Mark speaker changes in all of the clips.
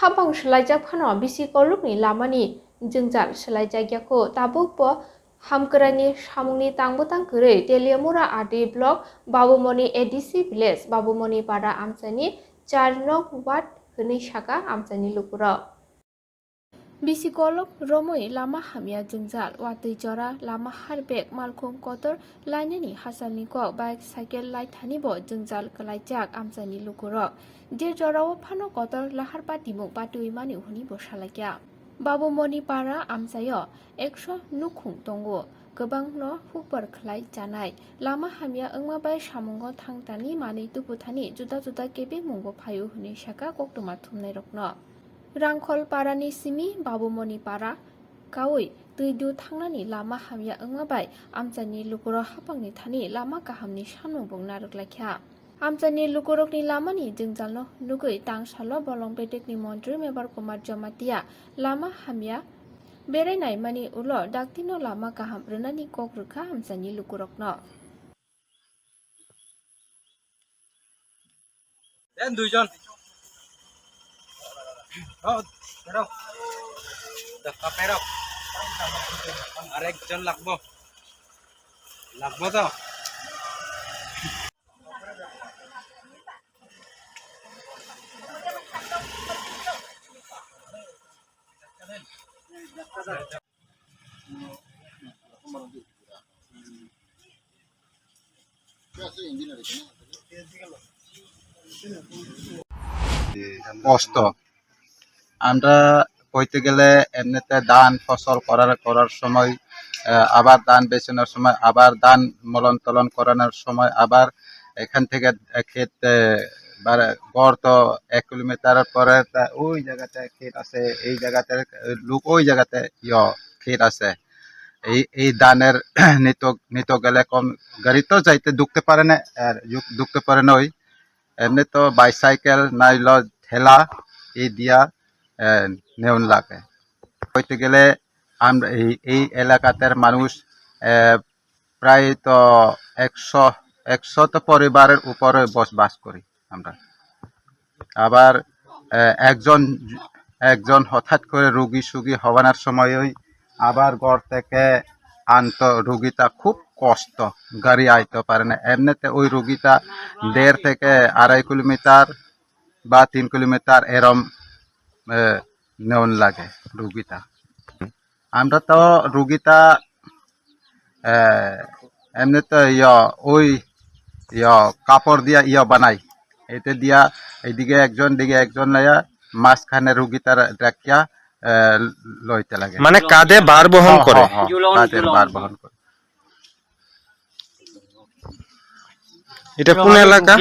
Speaker 1: habang selaijak phano bisi kolukni lamani jengjal selaijak yako tabukpo hamkrani samungni tangbutang kere Teliamura adi blok Babumoni ADC village Babumoni pada amsani 4 nok wat heni saka amsani lukuro bisi kolok romoi lama hamya jengjal watui jora lama harbek malkhung kotor lainani hasani kok bike cycle lai thani bo jengjal kalaijak amsani lukuro je jorao phano kotor lahar patimuk batui mani huni bo salakya Babumoni para amsayo 100 nukhung tongo गोबां न Hooper खलाय जानाय लामा हामिया ओंमाबाय सामुंगो थांतानि मानै दुपुथानि जुदा जुदा केबे मुंगो five हुनि साका कक्टमा थुमनाय रखनो रांखल पारानि सिमी बाबुमनि पारा कावै दैदु थांनानि लामा हामिया ओंमाबाय आमजानि लुकुरो हापांनि थानि लामा गाहामनि सानुं बुंना रगलाख्या आमजानि लुकुरकनि लामानि जोंजालनो नुगै तांसालो बलं बेटेकनि मन्त्रि मेवार कुमार जमातिया लामा हामिया बेरायनाय मानि उलो दाक्तिनो लामा गाहाम रनानि कक रखा हामसानि लुकुरकनो
Speaker 2: দেন দুইজন বেরো দেখা বেরো আরেকজন লাগবো তো
Speaker 3: কষ্ট আমরা কইতে গেলে এমনিতে ধান ফসল করার সময় আবার ধান বেচানোর সময় আবার ধান মলন তলন করানোর সময় আবার এখান থেকে ক্ষেত গড় তো 1 কিলোমিটার পরে ওই জায়গাতে ক্ষেত আছে এই জায়গাতে লোক ওই জায়গাতে ক্ষেত আছে এই ধানের নিত গেলে কম গাড়ি তো যাইতে ঢুকতে পারে না আর ঢুকতে পারে না ওই এমনি তো বাইসাইকেল নাইল ঠেলা এই দিয়া নেওন লাগে হইতে গেলে আমরা এই এলাকাতে মানুষ প্রায় তো 100 পরিবারের উপরে বসবাস করি আমরা আবার একজন হঠাৎ করে রোগী সুগী হওয়ার সময়ই আবার ঘর থেকে আনতো রোগীটা খুব কষ্ট গাড়ি আইতে পারে না এমনিতে ওই রোগীটা 1.5 থেকে 2.5 কিলোমিটার বা 3 কিলোমিটার এরম নেওন লাগে রোগীটা আমরা তো রোগীটা এমনিতে ওই কাপড় দিয়া বানাই এতে দিয়া এইদিকে একজন লাইয়া মাঝখানে রোগীটা রাখিয়া লইতে লাগে
Speaker 2: মানে কাঁধে ভার বহন করে
Speaker 3: কাঁধের ভার বহন করে
Speaker 2: এটা কোন এলাকা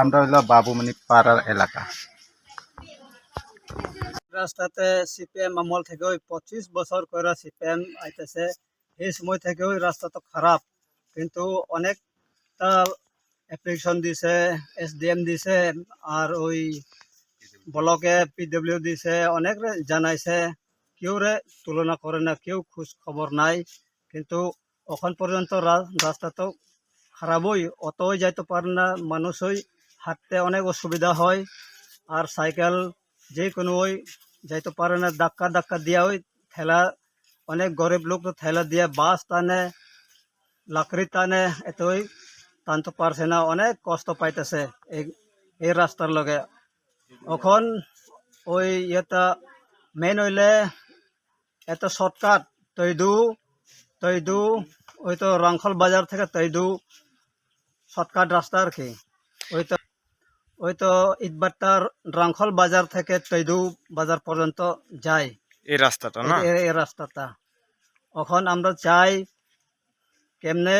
Speaker 3: আমরা হলো বাবুমনি পাড়ার এলাকা
Speaker 4: রাস্তাতে সিপিএম আমল থেকে 25 বছর করে সিপিএম আইতেছে এই সময় থেকে ওই রাস্তা তো খারাপ কিন্তু অনেকটা অ্যাপ্লিকেশন দিছে এসডিএম দিছে আর ওই ব্লকে পিডব্লিউ দিছে অনেক জানাইছে কেউ রে তুলনা করে না কেউ খোঁজ খবর নাই কিন্তু এখন পর্যন্ত রাস্তা তো খারাপই অতই যাইতে পারে না মানুষই হাঁটতে অনেক অসুবিধা হয় আর সাইকেল যে কোনো ওই যাইতে পারে না ধাক্কা দিয়া ওই ঠেলা অনেক গরিব লোক তো ঠেলা দিয়ে বাস টানে লাকড়ি টানে এতই টানতে পারছে না অনেক কষ্ট পাইতেছে এই রাস্তার লগে এখন ওই এটা মেন হইলে এত শর্টকাট তৈদু ওই তো রাংখল বাজার থেকে তৈদু শর্টকাট রাস্তা আর কি ওই তো ইটবাট্টার রাংখল বাজার থেকে তৈদু বাজার পর্যন্ত যায়
Speaker 2: এই রাস্তাটা না
Speaker 4: এই রাস্তাটা এখন আমরা চাই কেমনে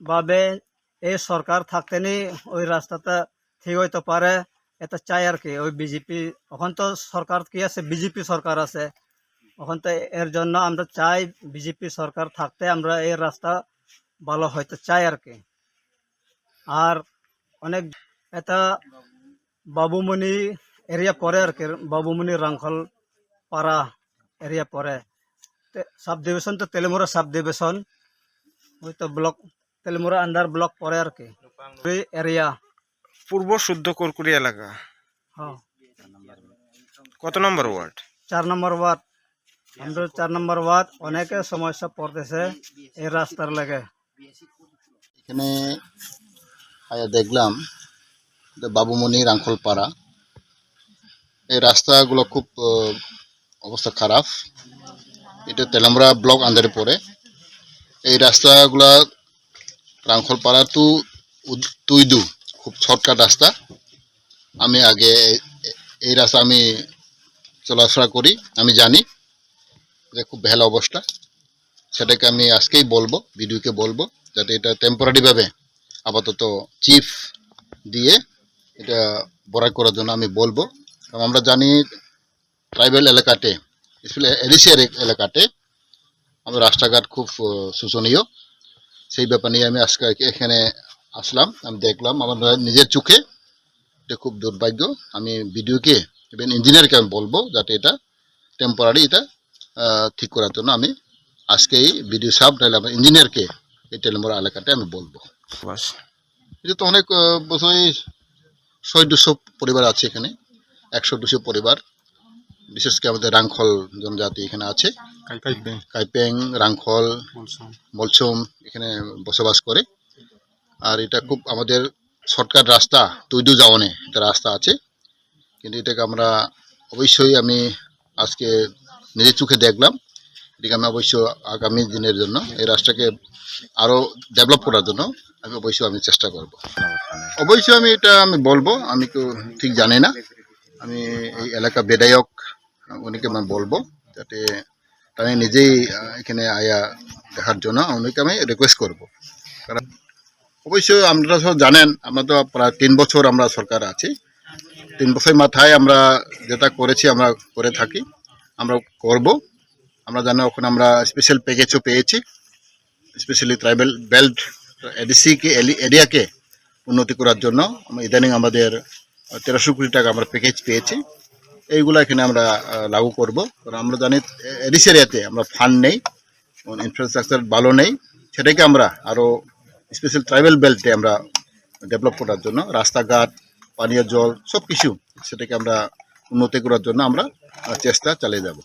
Speaker 4: ভাবে এই সরকার থাকতেনি ওই রাস্তাটা ঠিক হইতে পারে এটা চাই আর কি ওই বিজেপি এখন তো সরকার কি আছে বিজেপি সরকার আছে এখন তো এর জন্য আমরা চাই বিজেপি সরকার থাকতে আমরা এই রাস্তা ভালো হইতে চাই আর কি আর অনেক এটা বাবুমনি এরিয়া পরে আর কি বাবুমনি রাংখল পাড়া এরিয়া পরে সাব ডিভিশন তো তেলিমুরা সাব ডিভিশন ওই তো ব্লক তেলিমুরা আন্ডার ব্লক পরে আর কি এরিয়া
Speaker 2: পূর্ব শুদ্ধ কুরকুরি এলাকা
Speaker 4: হ্যাঁ
Speaker 2: কত নম্বর ওয়ার্ড?
Speaker 4: 4 নম্বর ওয়ার্ড। আমাদের 4 নম্বর ওয়ার্ড অনেকে সমস্যা পড়তেছে এই রাস্তার লাগে।
Speaker 5: এখানে আয়া দেখলাম যে বাবুমণি রাঙ্খলপাড়া এই রাস্তাগুলো খুব অবস্থা খারাপ। এটা তেলামুরা ব্লক আন্ডারে পড়ে। এই রাস্তাগুলা রাঙ্খলপাড়া টু তুইদু খুব শর্টকাট রাস্তা। আমি আগে এই রাস্তা আমি চলাফেরা করি, আমি জানি যে খুব ভালো অবস্থা। সেটাকে আমি আজকেই বলবো, ভিডিওকে বলবো যাতে এটা টেম্পোরারিভাবে আপাতত চিফ দিয়ে এটা বরাই করার জন্য আমি বলবো। কারণ আমরা জানি ট্রাইবেল এলাকাতে, এডিসিয়ার এলাকাতে আমাদের রাস্তাঘাট খুব শোচনীয়। সেই ব্যাপার নিয়ে আমি আজকে এখানে আসলাম, আমি দেখলাম আমার নিজের চোখে, এটা খুব দুর্ভাগ্য। আমি ভিডিওকে ইভেন ইঞ্জিনিয়ারকে আমি বলবো যাতে এটা টেম্পোরারি এটা ঠিক করার জন্য আমি আজকেই ভিডিও সাহেব নাহলে আমার ইঞ্জিনিয়ারকে এই তেলেমুরা এলাকাতে আমি বলবো। এটা তো অনেক বছরই 100-200 পরিবার আছে এখানে, 100-200 পরিবার, বিশেষ করে আমাদের রাংখল জনজাতি এখানে আছে। কাইপেং, রাংখল, মলসুম এখানে বসবাস করে। আর এটা খুব আমাদের শর্টকাট রাস্তা, তুইদু যাওয়ানে একটা রাস্তা আছে, কিন্তু এটাকে আমরা অবশ্যই আমি আজকে নিজের চোখে দেখলাম। এটাকে আমি অবশ্য আগামী দিনের জন্য এই রাস্তাকে আরও ডেভেলপ করার জন্য আমি অবশ্যই আমি চেষ্টা করব। অবশ্যই আমি এটা আমি বলবো, আমি তো ঠিক জানি না, আমি এই এলাকা বিধায়ক উনিকে আমি বলবো যাতে তারা নিজেই এখানে আয়া দেখার জন্য উনিকে আমি রিকোয়েস্ট করব। কারণ অবশ্যই আপনারা সব জানেন, আমরা তো প্রায় 3 বছর আমরা সরকার আছি। 3 বছর মাথায় আমরা যেটা করেছি আমরা করে থাকি, আমরা করব। আমরা জানি ওখানে আমরা স্পেশাল প্যাকেজও পেয়েছি, স্পেশালি ট্রাইবেল বেল্ট এডিসিকে এরিয়াকে উন্নতি করার জন্য ইদানিং আমাদের 1300 কোটি টাকা আমরা প্যাকেজ পেয়েছি। এইগুলো এখানে আমরা লাগু করব। কারণ আমরা জানি এডিসি এরিয়াতে আমরা ফান্ড নেই, ইনফ্রাস্ট্রাকচার ভালো নেই, সেটাকে আমরা আরও স্পেশাল ট্রাইবেল বেল্টে আমরা ডেভেলপ করার জন্য রাস্তাঘাট, পানীয় জল সব কিছু সেটাকে আমরা উন্নতি করার জন্য আমরা চেষ্টা চালিয়ে যাব।